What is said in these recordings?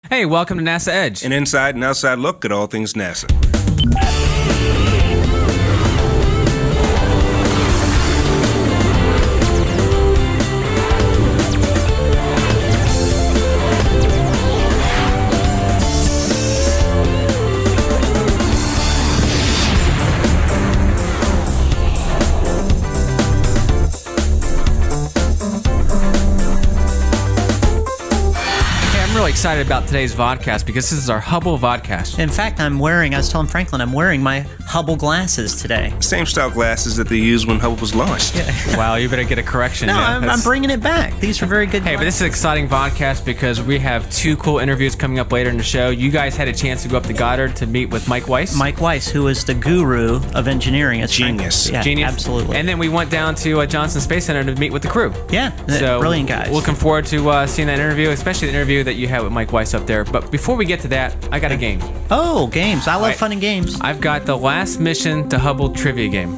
Hey, welcome to NASA Edge. An inside and outside look at all things NASA. Excited about today's vodcast because this is our Hubble vodcast. In fact, I was telling Franklin, I'm wearing my Hubble glasses today. Same style glasses that they used when Hubble was launched. Yeah. Wow, you better get a correction. No, I'm bringing it back. These are very good Hey, but this is an exciting vodcast because we have two cool interviews coming up later in the show. You guys had a chance to go up to Goddard to meet with Mike Weiss. Mike Weiss, who is the guru of engineering. Genius. Yeah, Genius. Absolutely. And then we went down to Johnson Space Center to meet with the crew. Yeah, so brilliant guys. Looking forward to seeing that interview, especially the interview that you had with Mike Weiss up there. But before we get to that, I got a game. Oh, games. I love fun and games. I've got the last mission to Hubble trivia game.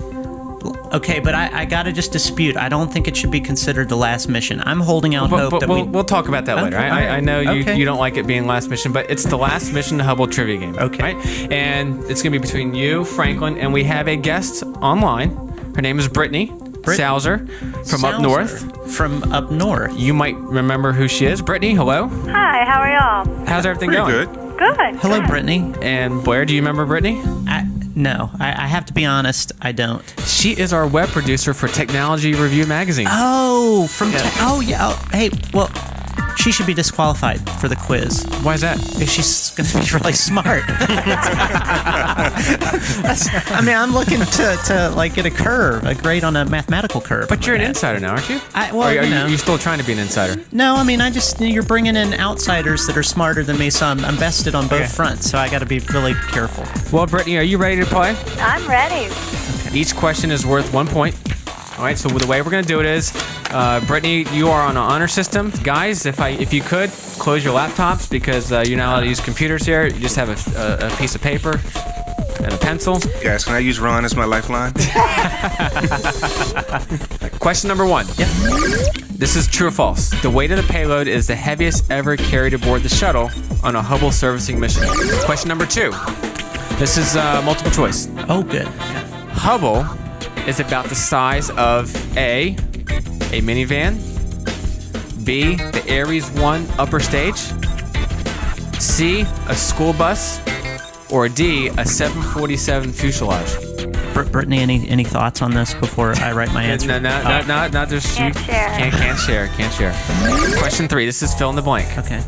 Okay, but I got to just dispute. I don't think it should be considered the last mission. I'm holding out hope that we'll talk about that later. I know you don't like it being last mission, but it's the last mission to Hubble trivia game. Okay. Right? And it's going to be between you, Franklin, and we have a guest online. Her name is Brittany Salzer from up north. From up north. You might remember who she is. Brittany, hello. Hi, how are y'all? How's everything Pretty going? good. Good. Hello, Brittany. And Blair, do you remember Brittany? No, I have to be honest, I don't. She is our web producer for Technology Review magazine. Oh, hey, well, she should be disqualified for the quiz. Why is that? Because she's going to be really smart. I'm looking to like get a grade on a mathematical curve. But you're an insider now, aren't you? Are you still trying to be an insider? No, you're bringing in outsiders that are smarter than me, so I'm vested on both fronts, so I got to be really careful. Well, Brittany, are you ready to play? I'm ready. Each question is worth 1 point. All right, so the way we're going to do it is, Brittany, you are on an honor system. Guys, if you could, close your laptops because you're not allowed to use computers here. You just have a piece of paper and a pencil. Guys, can I use Ron as my lifeline? Question number 1. Yep. This is true or false. The weight of the payload is the heaviest ever carried aboard the shuttle on a Hubble servicing mission. Question number 2. This is multiple choice. Oh, good. Hubble is about the size of A minivan, B, the Ares 1 upper stage, C, a school bus, or D, a 747 fuselage. Brittany, any thoughts on this before I write my answer? No, not just Can't share. Can't share. Question 3. This is fill in the blank. Okay.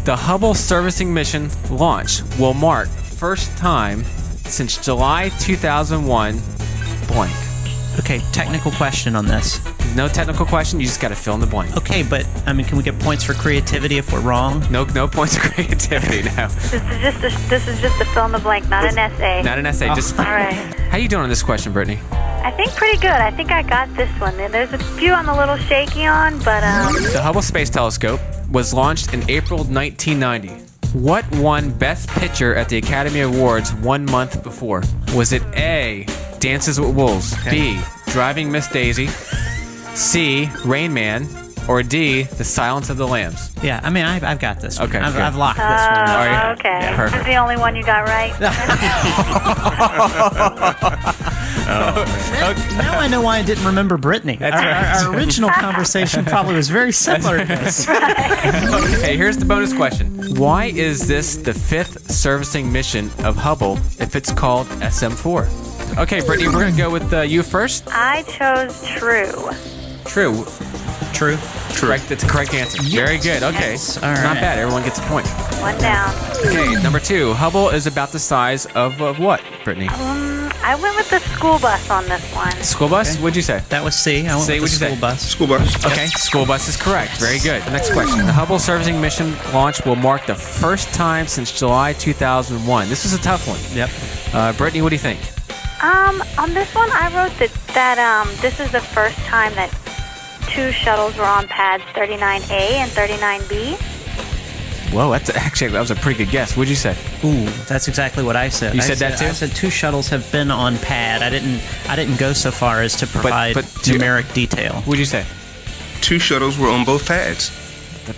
The Hubble servicing mission launch will mark first time since July 2001 blank. Okay, technical question on this. No technical question, you just got to fill in the blank. Okay, but can we get points for creativity if we're wrong? No points of creativity now. This is just a fill in the blank, not an essay. Not an essay, just... All right. How you doing on this question, Brittany? I think pretty good. I think I got this one. There's a few I'm a little shaky on, but The Hubble Space Telescope was launched in April 1990. What won Best Picture at the Academy Awards 1 month before? Was it A, Dances with Wolves, B, Driving Miss Daisy, C, Rain Man, or D, The Silence of the Lambs? Yeah, I've got this one. Okay, I've locked this one. All right. okay. Yeah, This perfect. is the only one you got right. Now I know why I didn't remember Brittany. Our original conversation probably was very similar to this. Okay, here's the bonus question. Why is this the 5th servicing mission of Hubble if it's called SM4? Okay, Brittany, we're going to go with you first. I chose true. True. True. Correct. That's a correct answer. Yes. Very good. Okay. Yes. All Not right. bad. Everyone gets a point. One down. Okay, number 2. Hubble is about the size of what, Brittany? I went with the school bus on this one. School bus? Okay. What'd you say? That was C. I went C, with what'd the you school say? bus. School bus. Okay, school bus is correct. Very good. Next question. The Hubble servicing mission launch will mark the first time since July 2001. This is a tough one. Yep. Brittany, what do you think? On this one, I wrote that this is the first time that 2 shuttles were on pads 39A and 39B. Whoa, that was a pretty good guess. What'd you say? Ooh, that's exactly what I said. You said that too? I said 2 shuttles have been on pad. I didn't go so far as to provide numeric detail. What'd you say? 2 shuttles were on both pads.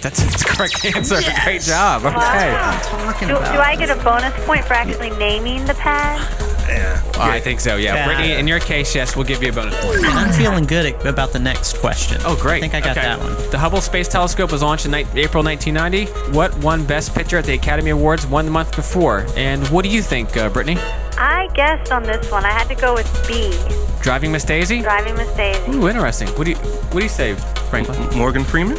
That's the correct answer. Yes. Great job. Okay. I'm talking Do about. I get a bonus point for actually naming the pad? Yeah. I think so, yeah. Yeah. Brittany, in your case, yes, we'll give you a bonus point. And I'm feeling good about the next question. Oh, great. I think I got Okay. that one. The Hubble Space Telescope was launched in April 1990. What won Best Picture at the Academy Awards 1 month before? And what do you think, Brittany? I guessed on this one. I had to go with B, Driving Miss Daisy? Driving Miss Daisy. Ooh, interesting. What do you say, Franklin? Morgan Freeman?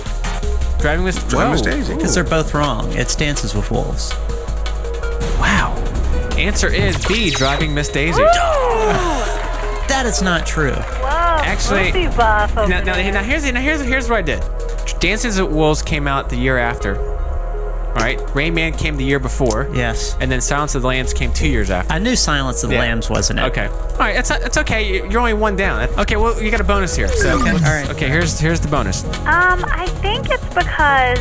Driving Miss Driving Miss Whoa. Daisy. Because they're both wrong. It's Dances with Wolves. Wow. Answer is B, Driving Miss Daisy. That is not true. Whoa, Actually, movie buff over Now there. here's what I did. Dances with Wolves came out the year after. All right. Rain Man came the year before. Yes. And then Silence of the Lambs came 2 years after. I knew Silence of the Yeah. Lambs wasn't it. Okay. All right. It's okay. You're only one down. Okay. Well, you got a bonus here. So Okay, all right. Okay. Here's the bonus. I think it's because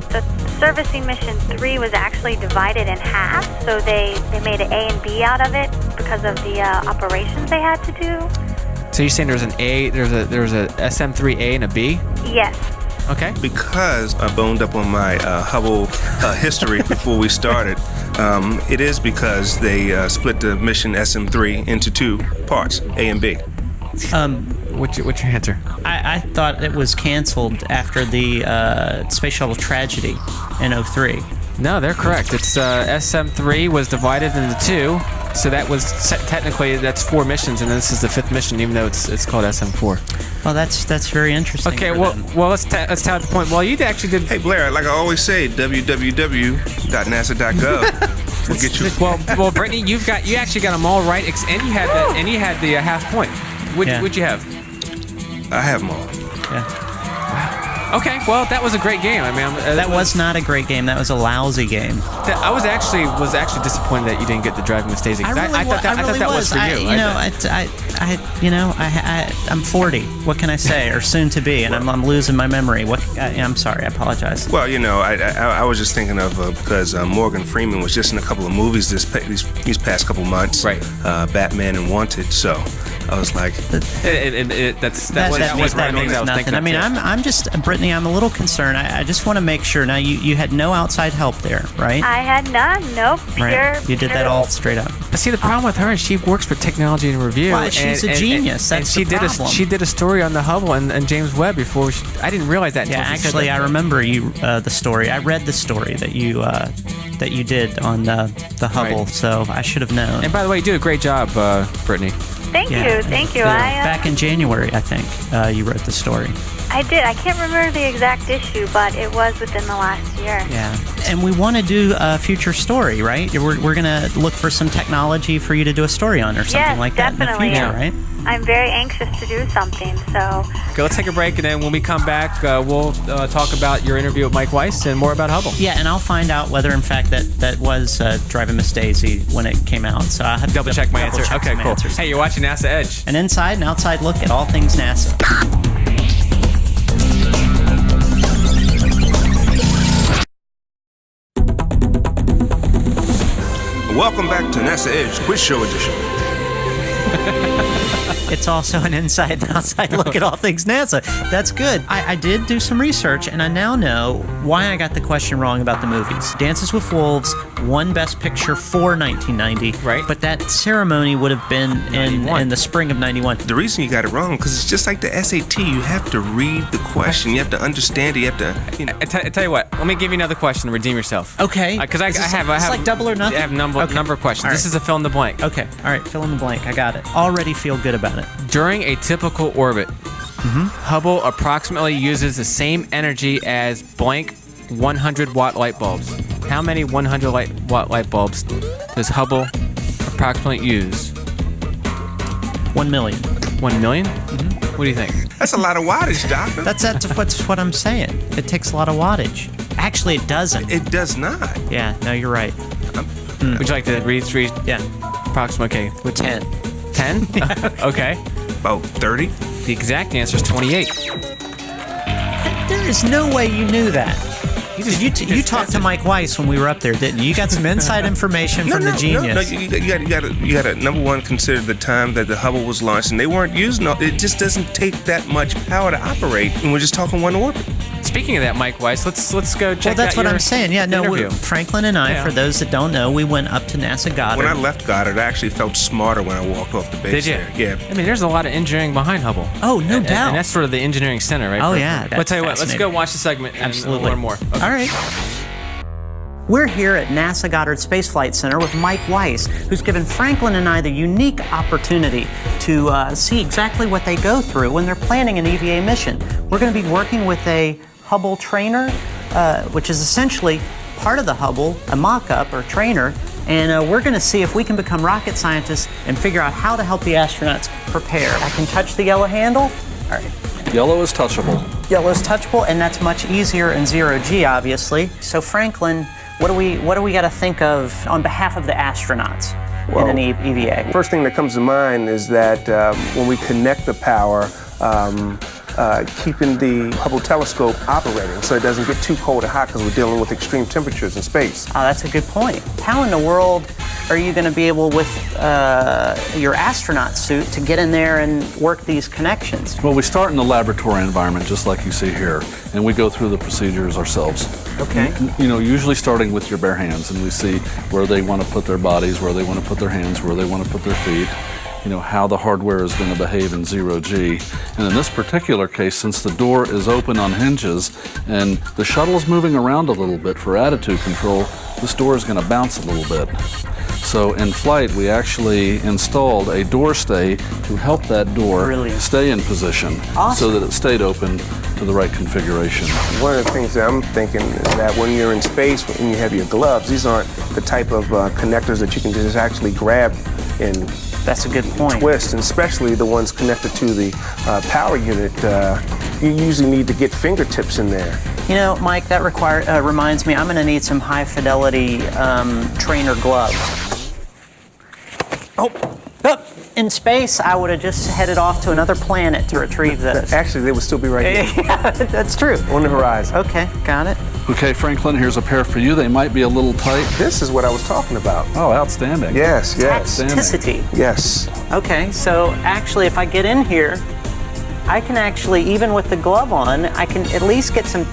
the servicing mission 3 was actually divided in half, so they made an A and B out of it because of the operations they had to do. So you're saying there's an A, there's a SM3A and a B? Yes. Okay. Because I boned up on my Hubble history before we started, it is because they split the mission SM3 into 2 parts, A and B. What's your answer? I thought it was canceled after the space shuttle tragedy in 03. No, they're correct. It's SM3 was divided into 2, so that was technically that's 4 missions, and this is the 5th mission, even though it's called SM4. Well, that's very interesting. Okay, for well, them. let's tell the point. Well, you actually did. Hey Blair, like I always say, www.nasa.gov will get you. Well, Brittany, you actually got them all right, and you had the half point. What'd you have? I have them all. Yeah. Okay, well, that was a great game. I mean, That was not a great game. That was a lousy game. I was actually disappointed that you didn't get the Driving Miss Daisy. 'Cause I thought that was for you. I'm 40. What can I say? Or soon to be, and I'm losing my memory. I'm sorry. I apologize. Well, I was just thinking of because Morgan Freeman was just in a couple of movies these past couple months. Right. Batman and Wanted. So I was like, That was that means nothing. I mean, I'm just Brittany. I'm a little concerned. I just want to make sure. Now, you had no outside help there, right? I had none. Nope. Right. You did that all straight up. But see, the problem with her is she works for Technology and Review. Well, she's a genius. That's she the problem. She did a story on the Hubble and James Webb before. I didn't realize that. Yeah, until she said actually, that. I remember the story. I read the story that you did on the Hubble, Right. so I should have known. And by the way, you did a great job, Brittany. Thank you. Back in January, I think you wrote the story. I did. I can't remember the exact issue, but it was within the last year. Yeah, and we want to do a future story, right? We're gonna look for some technology for you to do a story on, or something Yes, like that definitely. in the future, right? I'm very anxious to do something, so Okay, let's take a break, and then when we come back, we'll talk about your interview with Mike Weiss and more about Hubble. Yeah, and I'll find out whether, in fact, that was Driving Miss Daisy when it came out. So I have to Double check my answer. double-check Okay, some cool. answers. Hey, you're watching NASA Edge. An inside and outside look at all things NASA. welcome back to NASA Edge Quiz Show Edition. It's also an inside and outside look at all things NASA. That's good. I did do some research, and I now know why I got the question wrong about the movies. Dances with Wolves won Best Picture for 1990, Right. But that ceremony would have been in the spring of 91. The reason you got it wrong because it's just like the SAT. You have to read the question. You have to understand it. You have to. I tell you what. Let me give you another question to redeem yourself. Okay. Because I Is this- have it's like double or nothing? I have number of questions. All right. This is a fill in the blank. Okay. All right. Fill in the blank. I got it. Already feel good about it. During a typical orbit, Hubble approximately uses the same energy as blank 100-watt light bulbs. How many 100-watt light bulbs does Hubble approximately use? 1 million. 1 million? What do you think? That's a lot of wattage, Doctor. That's what I'm saying. It takes a lot of wattage. Actually, it doesn't. It does not. Yeah. No, you're right. Would you like to read three Yeah. approximate? Okay. With 10. 10? Okay. About 30. The exact answer is 28. There is no way you knew that. You talked to Mike Weiss when we were up there, didn't you? You got some inside information from the genius. No, you got to number one, consider the time that the Hubble was launched, and they weren't using it. Just doesn't take that much power to operate, and we're just talking one orbit. Speaking of that, Mike Weiss, let's go check out Well, that's what your I'm saying. Yeah, no, interview. Franklin and I, Yeah. for those that don't know, we went up to NASA Goddard. When I left Goddard, I actually felt smarter when I walked off the base Did you? there. Yeah. I mean, there's a lot of engineering behind Hubble. Oh, no And doubt. that's sort of the engineering center, right? Oh, yeah, But that's tell you what, let's fascinating. go watch the segment and Absolutely. learn more. Okay. All right. We're here at NASA Goddard Space Flight Center with Mike Weiss, who's given Franklin and I the unique opportunity to see exactly what they go through when they're planning an EVA mission. We're going to be working with a Hubble trainer, which is essentially part of the Hubble, a mock-up or trainer, and we're going to see if we can become rocket scientists and figure out how to help the astronauts prepare. I can touch the yellow handle. All right. Yellow is touchable. Yellow is touchable, and that's much easier in zero-G, obviously. So, Franklin, what do we got to think of on behalf of the astronauts in an EVA? First thing that comes to mind is that when we connect the power, keeping the Hubble telescope operating so it doesn't get too cold or hot because we're dealing with extreme temperatures in space. Oh, that's a good point. How in the world are you going to be able, with your astronaut suit, to get in there and work these connections? Well, we start in the laboratory environment, just like you see here, and we go through the procedures ourselves. Okay. You know, usually starting with your bare hands, and we see where they want to put their bodies, where they want to put their hands, where they want to put their feet, you know, how the hardware is going to behave in zero-G. And in this particular case, since the door is open on hinges and the shuttle is moving around a little bit for attitude control, this door is going to bounce a little bit. So in flight, we actually installed a door stay to help that door Brilliant. stay in position so that it stayed open to the right configuration. One of the things that I'm thinking is that when you're in space and you have your gloves, these aren't the type of connectors that you can just actually grab and That's a good point. twist, and especially the ones connected to the power unit. You usually need to get fingertips in there. You know, Mike, that reminds me, I'm going to need some high-fidelity trainer gloves. Oh, in space, I would have just headed off to another planet to retrieve those. Actually, they would still be right here Yeah, that's true. on the horizon. Okay, got it. Okay, Franklin, here's a pair for you. They might be a little tight. This is what I was talking about. Oh, outstanding. Yes, yes, Tacticity. yes. Okay, so actually, if I get in here, I can actually, even with the glove on, I can at least get some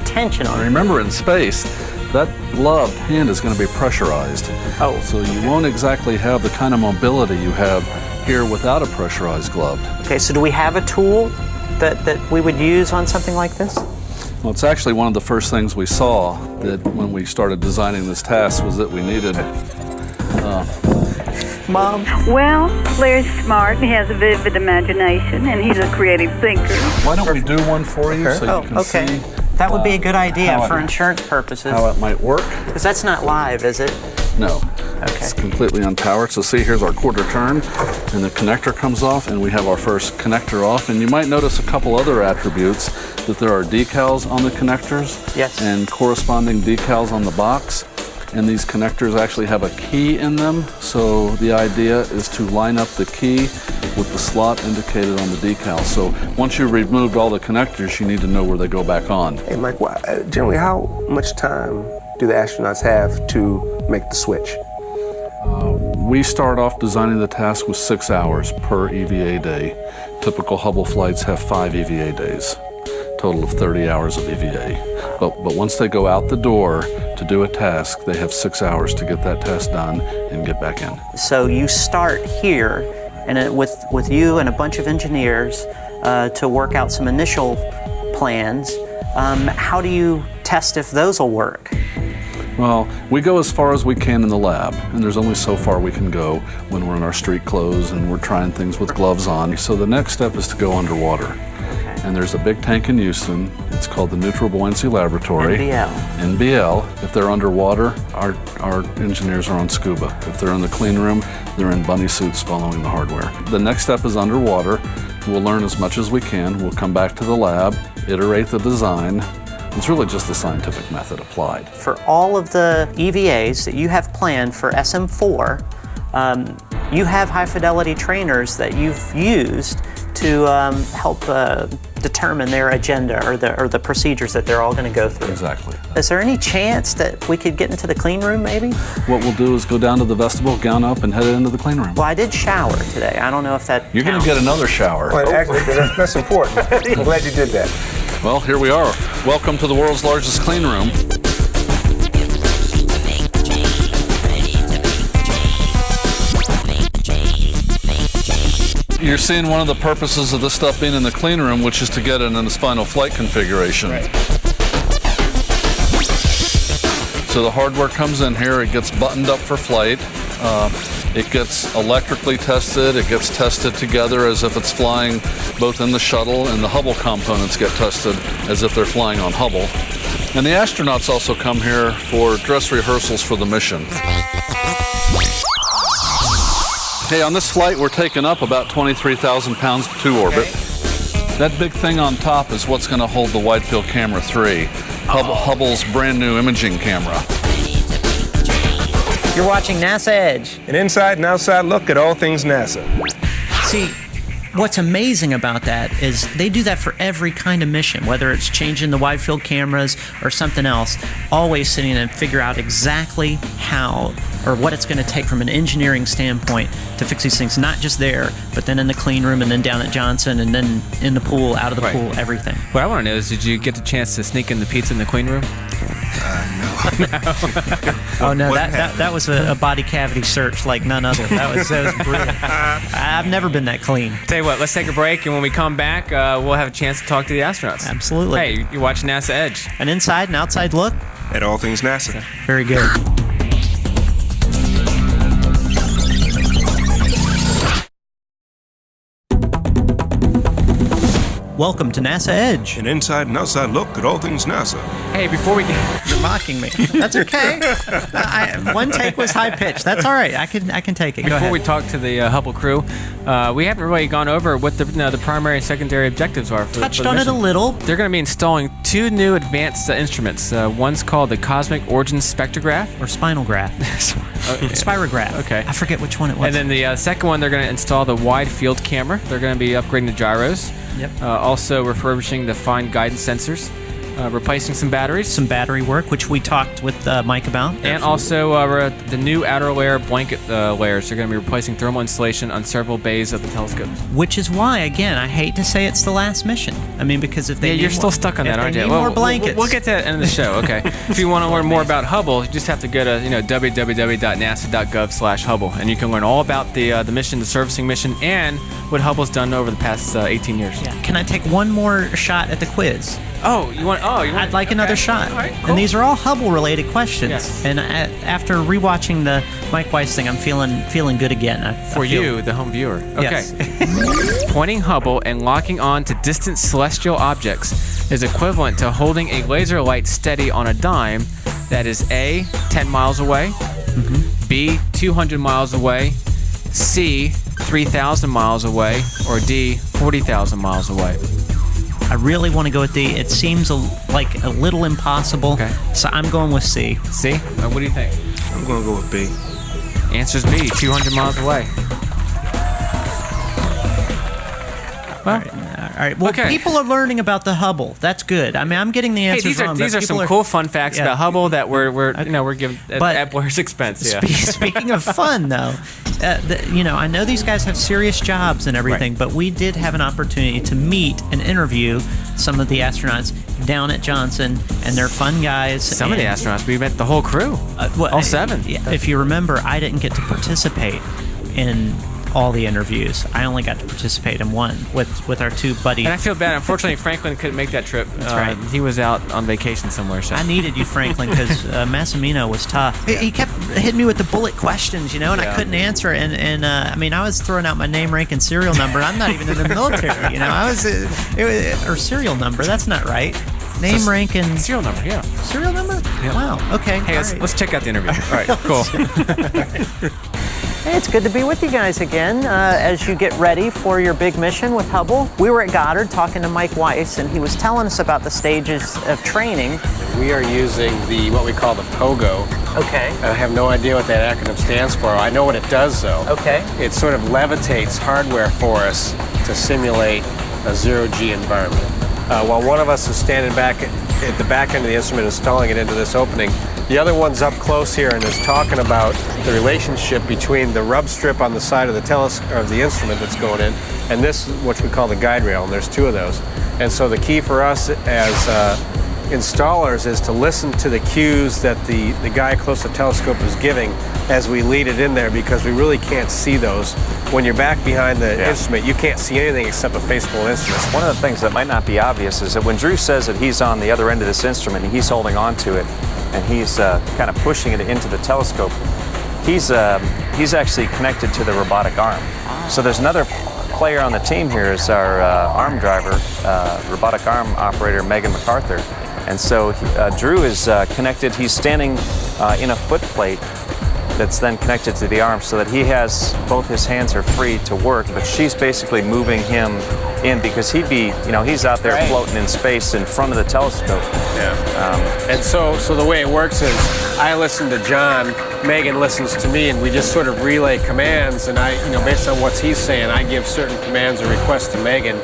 tension on it. Remember, in space, that gloved hand is going to be pressurized. Oh. So you won't exactly have the kind of mobility you have here without a pressurized glove. Okay, so do we have a tool that we would use on something like this? Well, it's actually one of the first things we saw that when we started designing this task was that we needed Mom? Well, Larry's smart and he has a vivid imagination and he's a creative thinker. Why don't we do one for you so you can Okay. see That would be a good idea how for it- insurance purposes. how it might work? Because that's not live, is it? No. Okay. It's completely unpowered. So see, here's our quarter turn, and the connector comes off, and we have our first connector off. And you might notice a couple other attributes, that there are decals on the connectors Yes. and corresponding decals on the box. And these connectors actually have a key in them. So the idea is to line up the key with the slot indicated on the decal. So once you've removed all the connectors, you need to know where they go back on. Hey, Mike, generally, how much time do the astronauts have to make the switch? We start off designing the task with 6 hours per EVA day. Typical Hubble flights have 5 EVA days, total of 30 hours of EVA. But once they go out the door to do a task, they have 6 hours to get that task done and get back in. So you start here, and with you and a bunch of engineers to work out some initial plans. How do you test if those will work? Well, we go as far as we can in the lab, and there's only so far we can go when we're in our street clothes and we're trying things with gloves on. So the next step is to go underwater. And there's a big tank in Houston. It's called the Neutral Buoyancy Laboratory. NBL. If they're underwater, our engineers are on scuba. If they're in the clean room, they're in bunny suits following the hardware. The next step is underwater. We'll learn as much as we can. We'll come back to the lab, iterate the design. It's really just the scientific method applied. For all of the EVAs that you have planned for SM4, you have high-fidelity trainers that you've used to help determine their agenda or the procedures that they're all going to go through. Exactly. Is there any chance that we could get into the clean room, maybe? What we'll do is go down to the vestibule, gown up, and head into the clean room. Well, I did shower today. I don't know if that You're going to counts. get another shower. Well, actually, that's important. I'm glad you did that. Well, here we are. Welcome to the world's largest clean room. You're seeing one of the purposes of this stuff being in the clean room, which is to get it in its final flight configuration. Right. So the hardware comes in here, it gets buttoned up for flight. It gets electrically tested, it gets tested together as if it's flying both in the shuttle, and the Hubble components get tested as if they're flying on Hubble. And the astronauts also come here for dress rehearsals for the mission. Okay, on this flight we're taking up about 23,000 pounds to orbit. That big thing on top is what's going to hold the Wide Field Camera 3, Hubble's brand new imaging camera. You're watching NASA Edge. An inside and outside look at all things NASA. See, what's amazing about that is they do that for every kind of mission, whether it's changing the wide field cameras or something else, always sitting and figure out exactly how or what it's going to take from an engineering standpoint to fix these things, not just there, but then in the clean room and then down at Johnson and then in the pool, out of the pool, everything. What I want to know is, did you get the chance to sneak in the pizza in the clean room? Oh no, that was a body cavity search like none other. That was brilliant. I've never been that clean. Tell you what, let's take a break, and when we come back, we'll have a chance to talk to the astronauts. Absolutely. Hey, you're watching NASA Edge. An inside and outside look. At all things NASA. Very good. Welcome to NASA Edge. An inside and outside look at all things NASA. Hey, before we get... You're mocking me. That's okay. One take was high pitched. That's all right. I can take it. Go Before ahead. we talk to the Hubble crew, we haven't really gone over what the primary and secondary objectives are for Touched the on it mission. a little. They're going to be installing two new advanced instruments. One's called the Cosmic Origins Spectrograph. Or spinal graph. Spirograph. Okay. I forget which one it was. And then the second one, they're going to install the Wide Field Camera. They're going to be upgrading the gyros. Yep. Also refurbishing the fine guidance sensors. Replacing some batteries. Some battery work, which we talked with Mike about. And also the new outer layer blanket layers. They're going to be replacing thermal insulation on several bays of the telescope. Which is why, again, I hate to say it's the last mission. I mean, because if they Yeah, need you're more, still stuck on that, aren't you? Need more blankets. We'll get to that at the end of the show, okay? If you want to learn more about Hubble, you just have to go to www.nasa.gov/Hubble, and you can learn all about the mission, the servicing mission, and what Hubble's done over the past 18 years. Yeah. Can I take one more shot at the quiz? I'd like another shot. All right, cool. And these are all Hubble-related questions. Yes. And after rewatching the Mike Weiss thing, I'm feeling good again. For you, the home viewer. Okay. Yes. Pointing Hubble and locking on to distant celestial objects is equivalent to holding a laser light steady on a dime that is A, 10 miles away, B, 200 miles away, C, 3,000 miles away, or D, 40,000 miles away. I really want to go with D. It seems like a little impossible, Okay. so I'm going with C. C? What do you think? I'm going to go with B. Answer's B, 200 miles away. Well, All right. Well, Okay. people are learning about the Hubble. That's good. I mean, I'm getting the hey, answers wrong. these but are people some cool fun facts yeah. about Hubble that we're giving But- at Blair's expense. Yeah. Speaking of fun, though, I know these guys have serious jobs and everything, Right. but we did have an opportunity to meet and interview some of the astronauts down at Johnson, and they're fun guys. Some of the astronauts, we met the whole crew. All seven. Yeah, if you remember, I didn't get to participate in all the interviews. I only got to participate in one with our two buddies. And I feel bad. Unfortunately, Franklin couldn't make that trip. That's right. He was out on vacation somewhere. So. I needed you, Franklin, because Massimino was tough. He kept hitting me with the bullet questions, and I couldn't answer. And I mean, I was throwing out my name, rank, and serial number. And I'm not even in the military. I was or serial number. That's not right. Name, rank, and Serial number, yeah. serial number. Yeah. Wow. Okay. Hey, all right. let's check out the interview. All right, cool. Hey, it's good to be with you guys again as you get ready for your big mission with Hubble. We were at Goddard talking to Mike Weiss, and he was telling us about the stages of training. We are using what we call the POGO. Okay. I have no idea what that acronym stands for. I know what it does, though. Okay. It sort of levitates hardware for us to simulate a zero-G environment. While one of us is standing back at the back end of the instrument installing it into this opening, The other one's up close here and is talking about the relationship between the rub strip on the side of the of the instrument that's going in, and this, which we call the guide rail, and there's two of those. And so the key for us as installers is to listen to the cues that the guy close to the telescope is giving as we lead it in there, because we really can't see those. When you're back behind the instrument, you can't see anything except a face full of instruments. One of the things that might not be obvious is that when Drew says that he's on the other end of this instrument and he's holding on to it and he's kind of pushing it into the telescope, he's actually connected to the robotic arm. So there's another player on the team here is our arm driver, robotic arm operator Megan MacArthur. And so Drew is connected. He's standing in a foot plate that's then connected to the arm so that he has both his hands are free to work, but she's basically moving him in because he'd be, he's out there floating in space in front of the telescope. Yeah. And so the way it works is I listen to John, Megan listens to me, and we just sort of relay commands, and I, based on what he's saying, I give certain commands or requests to Megan,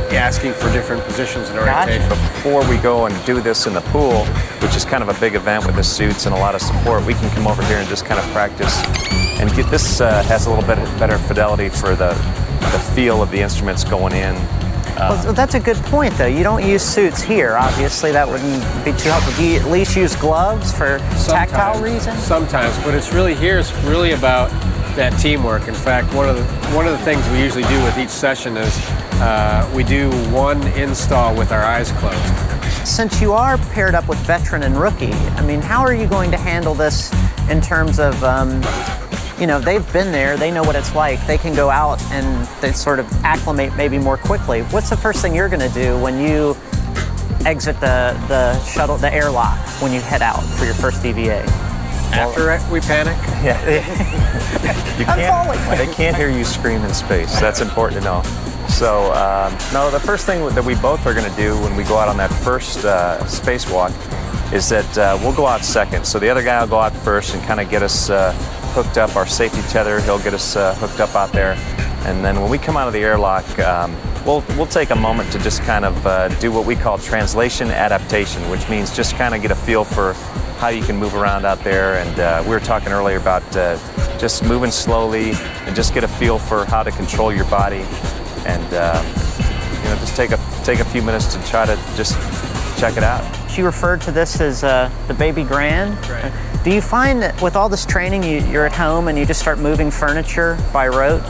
asking for different positions and orientation. Before we go and do this in the pool, which is kind of a big event with the suits and a lot of support, we can come over here and just kind of practice and get this has a little bit better fidelity for the feel of the instruments going in. Well, that's a good point, though. You don't use suits here. Obviously, that wouldn't be too helpful. Do you at least use gloves for tactile reasons? Sometimes, but it's really about that teamwork. In fact, one of the things we usually do with each session is we do one install with our eyes closed. Since you are paired up with veteran and rookie, how are you going to handle this in terms of, they've been there, they know what it's like, they can go out and they sort of acclimate maybe more quickly. What's the first thing you're going to do when you exit the shuttle, the airlock, when you head out for your first EVA? After we panic? Yeah. They can't hear you scream in space. That's important to know. So, no, the first thing that we both are going to do when we go out on that first spacewalk is that we'll go out second. So the other guy will go out first and kind of get us hooked up, our safety tether. He'll get us hooked up out there. And then when we come out of the airlock, we'll take a moment to just kind of do what we call translation adaptation, which means just kind of get a feel for how you can move around out there. And we were talking earlier about just moving slowly and just get a feel for how to control your body. And just take a few minutes to try to just check it out. You referred to this as the baby grand. Right. Do you find that with all this training, you're at home and you just start moving furniture by rote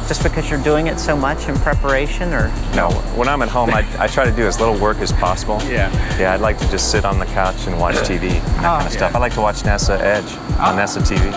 just because you're doing it so much in preparation, or? No, when I'm at home, I try to do as little work as possible. Yeah. Yeah, I'd like to just sit on the couch and watch TV, that kind of stuff. I like to watch NASA Edge on NASA TV.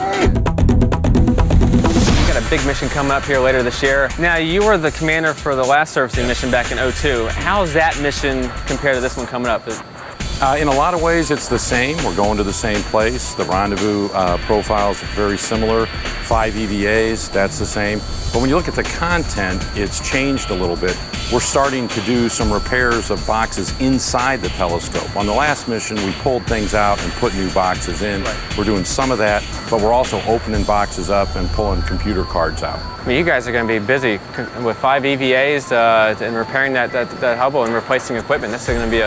A big mission coming up here later this year. Now, you were the commander for the last servicing mission back in 2002. How's that mission compared to this one coming up? In a lot of ways, it's the same. We're going to the same place. The rendezvous profiles are very similar. 5 EVAs, that's the same. But when you look at the content, it's changed a little bit. We're starting to do some repairs of boxes inside the telescope. On the last mission, we pulled things out and put new boxes in. Right. We're doing some of that, but we're also opening boxes up and pulling computer cards out. You guys are going to be busy with 5 EVAs and repairing that Hubble and replacing equipment. That's going to be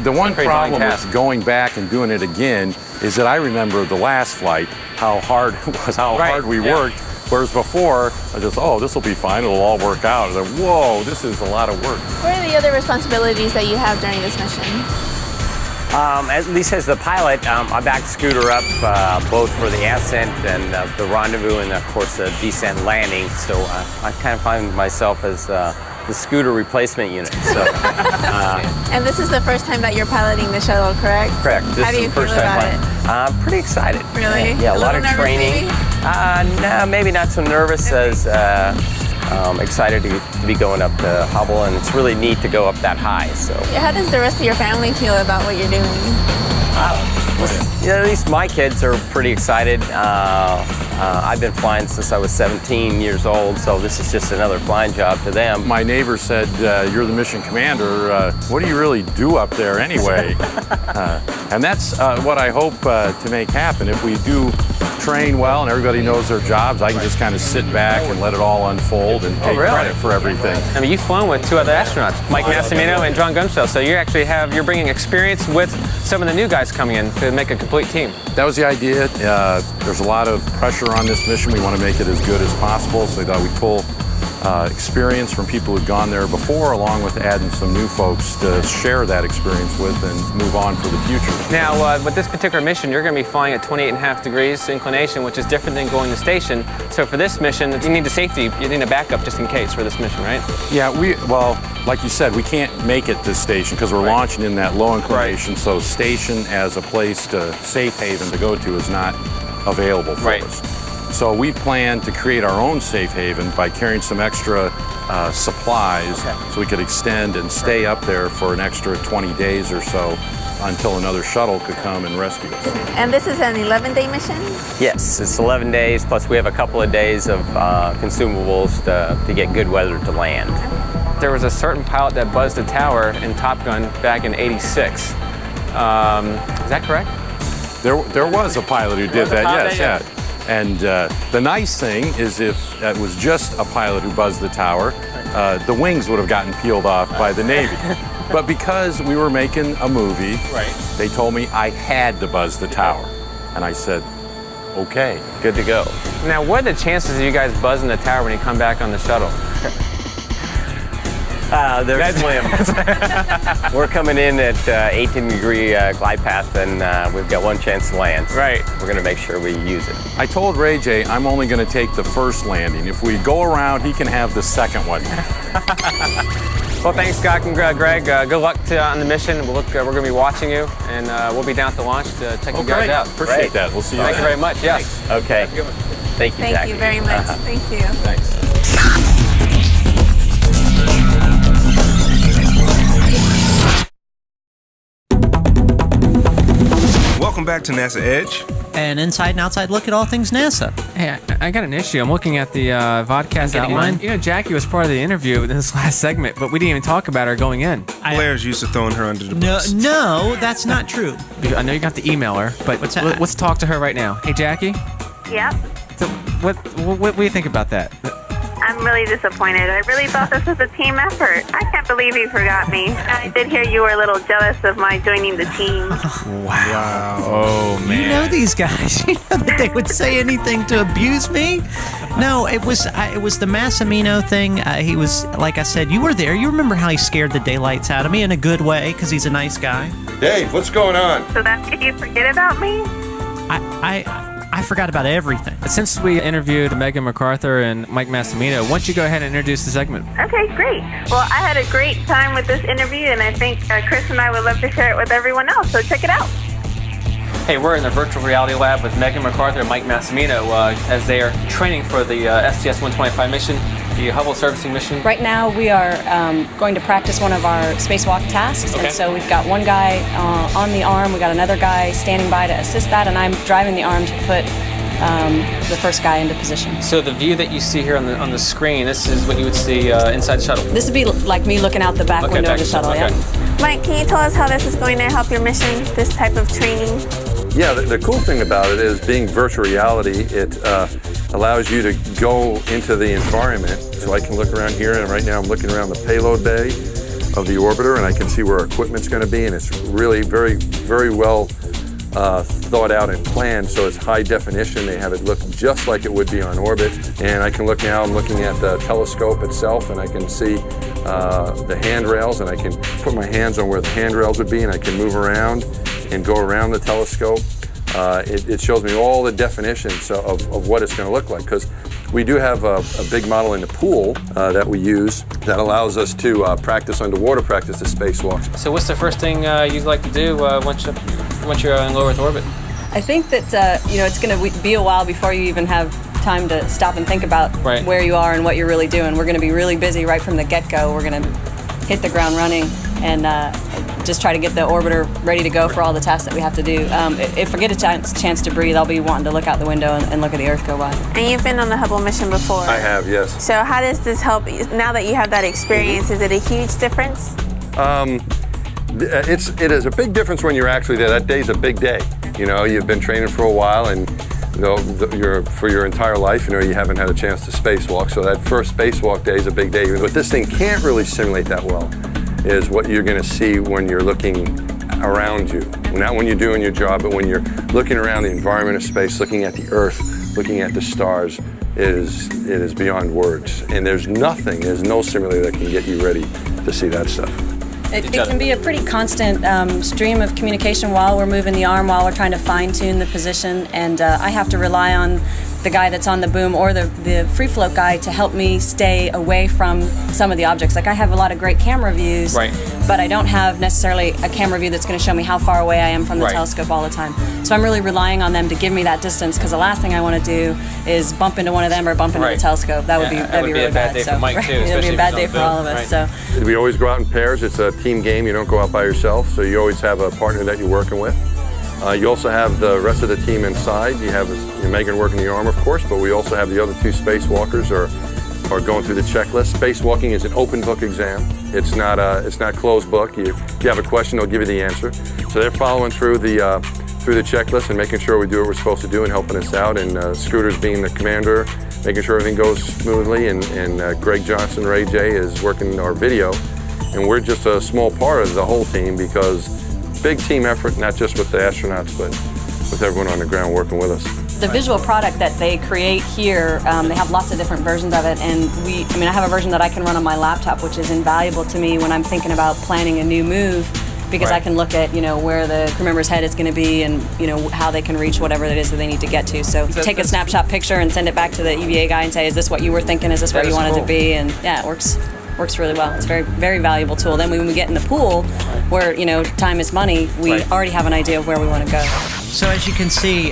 the one problem with going back and doing it again is that I remember the last flight, how hard it was, how hard we worked. Whereas before, I just, this will be fine, it'll all work out. And then, whoa, this is a lot of work. What are the other responsibilities that you have during this mission? At least as the pilot, I back the scooter up both for the ascent and the rendezvous and, of course, the descent landing. So I kind of find myself as the scooter replacement unit. So, and this is the first time that you're piloting the shuttle, correct? Correct. How do you feel about it? I'm pretty excited. Really? Yeah, a lot of training. No, maybe not so nervous as excited to be going up to Hubble, and it's really neat to go up that high. So. How does the rest of your family feel about what you're doing? At least my kids are pretty excited. I've been flying since I was 17 years old, so this is just another flying job to them. My neighbor said, you're the mission commander. What do you really do up there anyway? And that's what I hope to make happen. If we do train well and everybody knows their jobs, I can just kind of sit back and let it all unfold and take credit for everything. I mean, you've flown with 2 other astronauts, Mike Massimino and John Gumshoe, so you're bringing experience with some of the new guys coming in. to make a complete team? That was the idea. There's a lot of pressure on this mission. We want to make it as good as possible, so we thought we'd pull experience from people who'd gone there before, along with adding some new folks to share that experience with and move on for the future. Now, with this particular mission, you're going to be flying at 28.5 degrees inclination, which is different than going to station. So for this mission, you need a safety, you need a backup just in case for this mission, right? Yeah, well, like you said, we can't make it to station because we're launching in that low inclination, so station as a place to safe haven to go to is not available for us. So we plan to create our own safe haven by carrying some extra supplies so we could extend and stay up there for an extra 20 days or so until another shuttle could come and rescue us. And this is an 11-day mission? Yes, it's 11 days, plus we have a couple of days of consumables to get good weather to land. There was a certain pilot that buzzed the tower in Top Gun back in '86. Is that correct? There was a pilot who did that, yes. And the nice thing is if it was just a pilot who buzzed the tower, the wings would have gotten peeled off by the Navy. But because we were making a movie, they told me I had to buzz the tower. And I said, okay, good to go. Now, what are the chances of you guys buzzing the tower when you come back on the shuttle? They're slim. We're coming in at 18-degree glide path, and we've got one chance to land. So we're going to make sure we use it. I told Ray J I'm only going to take the first landing. If we go around, he can have the second one. Well, thanks, Scott and Greg. Good luck on the mission. We're going to be watching you, and we'll be down at the launch to check you guys out. Appreciate that. We'll see you. Thank you very much. Yes. Okay. Thank you, Jackie. Thank you very much. Thank you. Thanks. Welcome back to NASA Edge. An inside and outside look at all things NASA. Hey, I got an issue. I'm looking at the vodcast outline. You know, Jackie was part of the interview in this last segment, but we didn't even talk about her going in. Blair's used to throwing her under the bus. No, that's not true. I know you got to email her, but let's talk to her right now. Hey, Jackie? Yep. So what do you think about that? I'm really disappointed. I really thought this was a team effort. I can't believe you forgot me. I did hear you were a little jealous of my joining the team. Wow. Oh, man. You know these guys. You know that they would say anything to abuse me. No, it was the Massimino thing. He was, like I said, you were there. You remember how he scared the daylights out of me in a good way because he's a nice guy. Dave, what's going on? So that made you forget about me? I forgot about everything. Since we interviewed Megan MacArthur and Mike Massimino, why don't you go ahead and introduce the segment? Okay, great. Well, I had a great time with this interview, and I think Chris and I would love to share it with everyone else, so check it out. Hey, we're in the virtual reality lab with Megan MacArthur and Mike Massimino as they are training for the STS-125 mission, the Hubble servicing mission. Right now we are going to practice one of our spacewalk tasks, and so we've got one guy on the arm, we got another guy standing by to assist that, and I'm driving the arm to put the first guy into position. So the view that you see here on the screen, this is what you would see inside the shuttle? This would be like me looking out the back window of the shuttle, yeah. Mike, can you tell us how this is going to help your mission, this type of training? Yeah, the cool thing about it is being virtual reality, it allows you to go into the environment. So I can look around here, and right now I'm looking around the payload bay of the orbiter, and I can see where our equipment's going to be, and it's really very, very well thought out and planned, so it's high definition. They have it look just like it would be on orbit. And I can look now, I'm looking at the telescope itself, and I can see the handrails, and I can put my hands on where the handrails would be, and I can move around and go around the telescope. It shows me all the definitions of what it's going to look like, because we do have a big model in the pool that we use that allows us to practice underwater, practice the spacewalks. So what's the first thing you'd like to do once you're in low Earth orbit? I think that it's going to be a while before you even have time to stop and think about where you are and what you're really doing. We're going to be really busy right from the get-go. We're going to hit the ground running and just try to get the orbiter ready to go for all the tasks that we have to do. If I get a chance to breathe, I'll be wanting to look out the window and look at the Earth go by. And you've been on the Hubble mission before. I have, yes. So how does this help, now that you have that experience, is it a huge difference? It is a big difference when you're actually there. That day's a big day. You know, you've been training for a while, and for your entire life, you haven't had a chance to spacewalk. So that first spacewalk day is a big day. What this thing can't really simulate that well is what you're going to see when you're looking around you. Not when you're doing your job, but when you're looking around the environment of space, looking at the Earth, looking at the stars, it is beyond words. And there's no simulator that can get you ready to see that stuff. It can be a pretty constant stream of communication while we're moving the arm, while we're trying to fine-tune the position, and I have to rely on the guy that's on the boom or the free float guy to help me stay away from some of the objects. Like I have a lot of great camera views, but I don't have necessarily a camera view that's going to show me how far away I am from the telescope all the time. So I'm really relying on them to give me that distance, because the last thing I want to do is bump into one of them or bump into the telescope. That would be really bad. Day for Mike too, it would be a bad day for all of us. So we always go out in pairs. It's a team game. You don't go out by yourself, so you always have a partner that you're working with. You also have the rest of the team inside. You have Megan working the arm, of course, but we also have the other two spacewalkers are going through the checklist. Spacewalking is an open book exam. It's not closed book. If you have a question, they'll give you the answer. So they're following through the checklist and making sure we do what we're supposed to do and helping us out. And Scooter's being the commander, making sure everything goes smoothly. And Greg Johnson, Ray J, is working our video. And we're just a small part of the whole team, because big team effort, not just with the astronauts, but with everyone on the ground working with us. the visual product that they create here, they have lots of different versions of it, and I have a version that I can run on my laptop, which is invaluable to me when I'm thinking about planning a new move, because I can look at, where the crew member's head is going to be and, how they can reach whatever it is that they need to get to. So take a snapshot picture and send it back to the EVA guy and say, is this what you were thinking? Is this what you wanted to be? And yeah, it works really well. It's a very, very valuable tool. Then when we get in the pool, where, time is money, we already have an idea of where we want to go. So as you can see,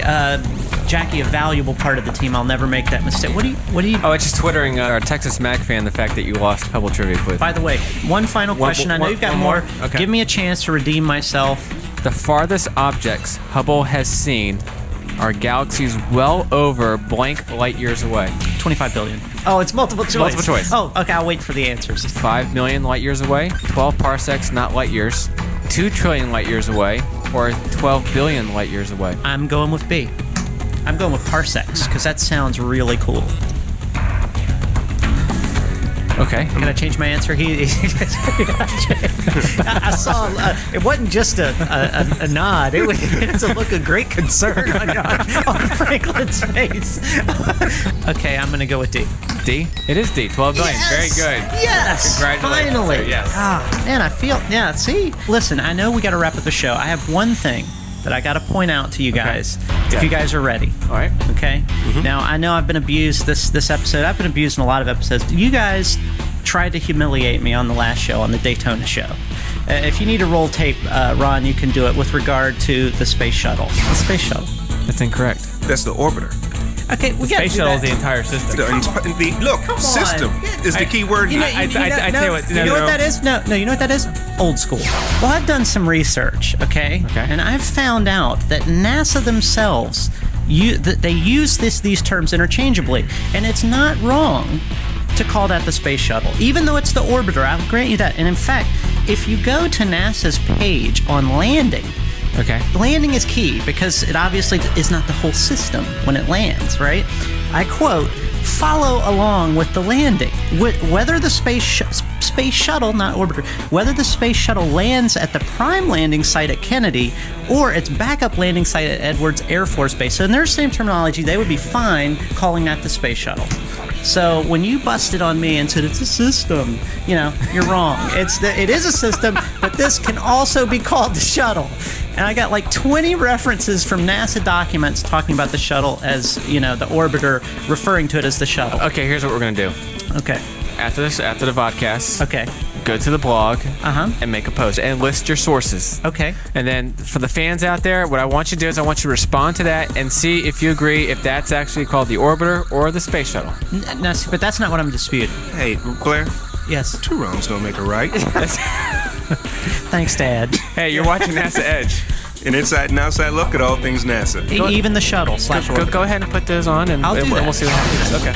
Jackie, a valuable part of the team. I'll never make that mistake. What do you? Oh, it's just twittering our Texas Mac fan the fact that you lost Hubble Trivia Quiz. By the way, one final question. I know you've got more. Okay. Give me a chance to redeem myself. The farthest objects Hubble has seen are galaxies well over blank light years away. 25 billion. Oh, it's multiple choice. Multiple choice. Oh, okay. I'll wait for the answers. 5 million light years away, 12 parsecs, not light years, 2 trillion light years away, or 12 billion light years away. I'm going with B. I'm going with parsecs because that sounds really cool. Okay. Can I change my answer? I saw it wasn't just a nod. It was a look of great concern on Franklin's face. Okay, I'm going to go with D. D? It is D. 12 billion. Yes! Very good. Yes! Congratulations. Finally. Yes. Man, I feel... Yeah, see? Listen, I know we got to wrap up the show. I have one thing that I got to point out to you guys, if you guys are ready. All right. Okay? Mm-hmm. Now, I know I've been abused this episode. I've been abused in a lot of episodes. You guys tried to humiliate me on the last show, on the Daytona show. If you need a roll tape, Ron, you can do it with regard to the space shuttle. The space shuttle. That's incorrect. That's the orbiter. Okay, we got space shuttle is the entire system. System is the key word. You know what that is? No, you know what that is? Old school. Well, I've done some research, okay? And I've found out that NASA themselves, they use these terms interchangeably, and it's not wrong to call that the space shuttle, even though it's the orbiter. I'll grant you that. And in fact, if you go to NASA's page on landing, landing is key because it obviously is not the whole system when it lands, right? I quote, "Follow along with the landing. Whether the space shuttle, not orbiter, whether the space shuttle lands at the prime landing site at Kennedy or its backup landing site at Edwards Air Force Base." So in their same terminology, they would be fine calling that the space shuttle. So when you busted on me and said it's a system, you're wrong. It is a system, but this can also be called the shuttle. And I got like 20 references from NASA documents talking about the shuttle as, the orbiter, referring to it as the shuttle. Okay, here's what we're going to do. Okay. After the podcast. Okay. Go to the blog and make a post and list your sources. Okay. And then for the fans out there, what I want you to do is I want you to respond to that and see if you agree if that's actually called the orbiter or the space shuttle. No, but that's not what I'm disputing. Hey, Claire. Yes. 2 wrongs don't make a right. Thanks, Dad. Hey, you're watching NASA Edge. An inside and outside look at all things NASA. Even the shuttle / Go ahead and put those on and we'll see what happens. Okay.